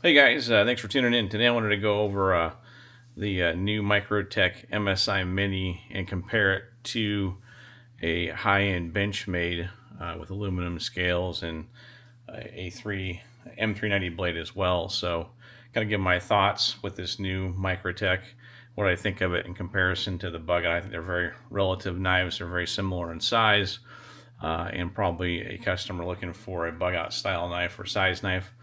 Hey guys, thanks for tuning in. Today I wanted to go over the new Microtech MSI Mini and compare it to a high-end Benchmade with aluminum scales and a M390 blade as well. So kind of give my thoughts with this new Microtech, what I think of it in comparison to the Bugout. I think they're very relative knives. They're very similar in size and probably a customer looking for a Bugout style knife or size knife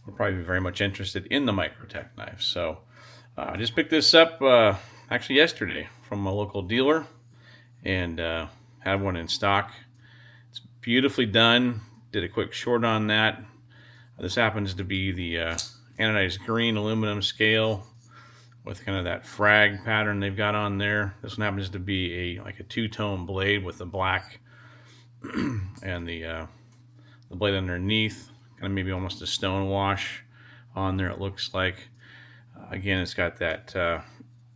will probably be very much interested in the Microtech knife. So I just picked this up actually yesterday from a local dealer and had one in stock. It's beautifully done. Did a quick short on that. This happens to be the anodized green aluminum scale with kind of that frag pattern they've got on there. This one happens to be like a two-tone blade with the black and the blade underneath. Kind of maybe almost a stone wash on there, it looks like. Again, it's got that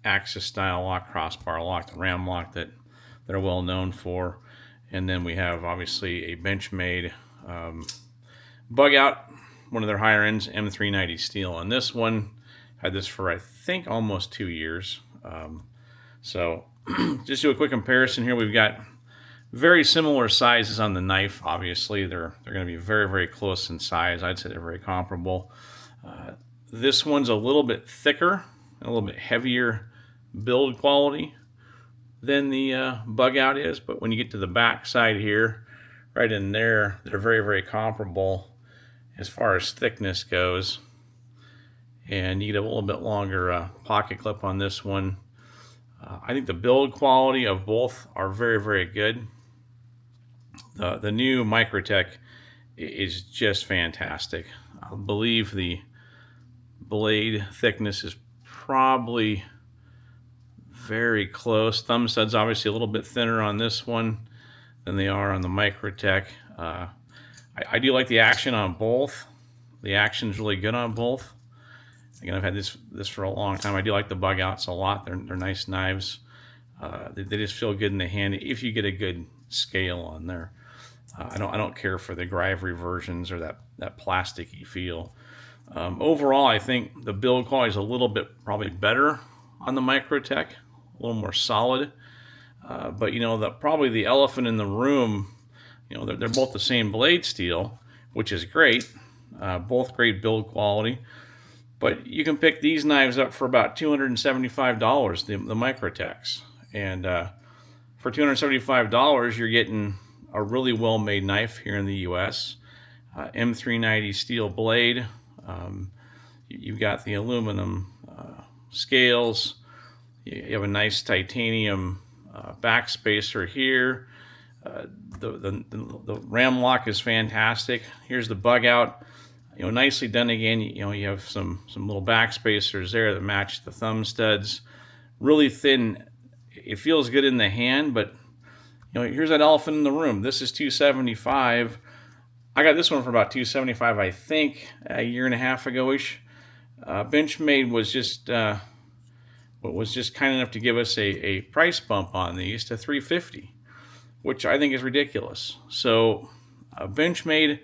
Axis style lock, crossbar lock, the ram lock that they're well known for. And then we have obviously a Benchmade Bugout, one of their higher ends, M390 steel. And this one had this for I think almost 2 years. So just do a quick comparison here. We've got very similar sizes on the knife. Obviously, they're going to be very, very close in size. I'd say they're very comparable. This one's a little bit thicker, a little bit heavier build quality than the Bugout is. But when you get to the back side here, right in there, they're very, very comparable as far as thickness goes. And you get a little bit longer pocket clip on this one. I think the build quality of both are very, very good. The new Microtech is just fantastic. I believe the blade thickness is probably very close. Thumb studs obviously a little bit thinner on this one than they are on the Microtech. I do like the action on both. The action's really good on both. Again, I've had this for a long time. I do like the Bugouts a lot. They're nice knives. They just feel good in the hand if you get a good scale on there. I don't care for the Gravity versions or that plasticky feel. Overall, I think the build quality is a little bit probably better on the Microtech, a little more solid. But you know, probably the elephant in the room, you know, they're both the same blade steel, which is great. Both great build quality. But you can pick these knives up for about $275, the Microtechs. And for $275, you're getting a really well-made knife here in the U.S. M390 steel blade. You've got the aluminum scales. You have a nice titanium back spacer here. The ram lock is fantastic. Here's the Bugout. You know, nicely done again. You know, you have some little back spacers there that match the thumb studs. Really thin. It feels good in the hand, but you know, here's that elephant in the room. This is $275. I got this one for about $275, I think, a year and a half ago-ish. Benchmade was just kind enough to give us a price bump on these to $350, which I think is ridiculous. So Benchmade,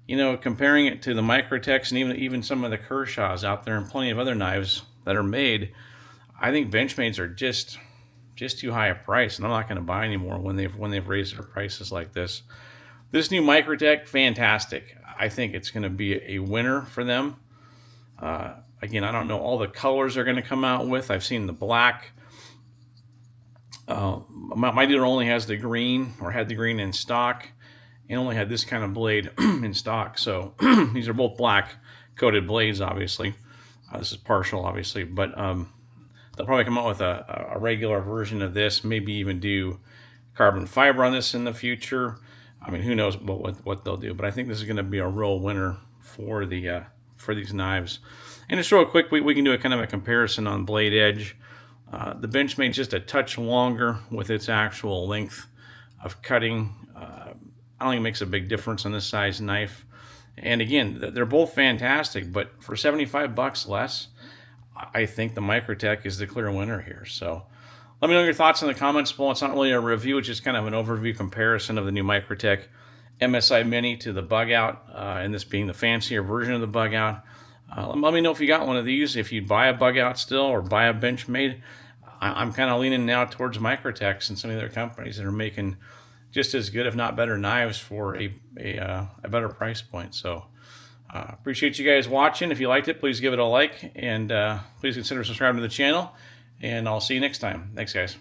you know, comparing it to the Microtechs and even some of the Kershaws out there and plenty of other knives that are made, I think Benchmades are just too high a price, and I'm not going to buy anymore when they've raised their prices like this. This new Microtech, fantastic. I think it's going to be a winner for them. Again, I don't know all the colors they're going to come out with. I've seen the black. My dealer only has the green, or had the green in stock, and only had this kind of blade in stock. So these are both black coated blades, obviously. This is partial, obviously, but they'll probably come out with a regular version of this, maybe even do carbon fiber on this in the future. I mean, who knows what they'll do, but I think this is going to be a real winner for these knives. And just real quick, we can do a kind of a comparison on blade edge. The Benchmade's just a touch longer with its actual length of cutting. I don't think it makes a big difference on this size knife. And again, they're both fantastic, but for $75 less, I think the Microtech is the clear winner here. So let me know your thoughts in the comments below. It's not really a review, it's just kind of an overview comparison of the new Microtech MSI Mini to the Bugout, and this being the fancier version of the Bugout. Let me know if you got one of these, if you'd buy a Bugout still or buy a Benchmade. I'm kind of leaning now towards Microtech and some of the other companies that are making just as good, if not better, knives for a better price point. So appreciate you guys watching. If you liked it, please give it a like, and please consider subscribing to the channel, and I'll see you next time. Thanks, guys.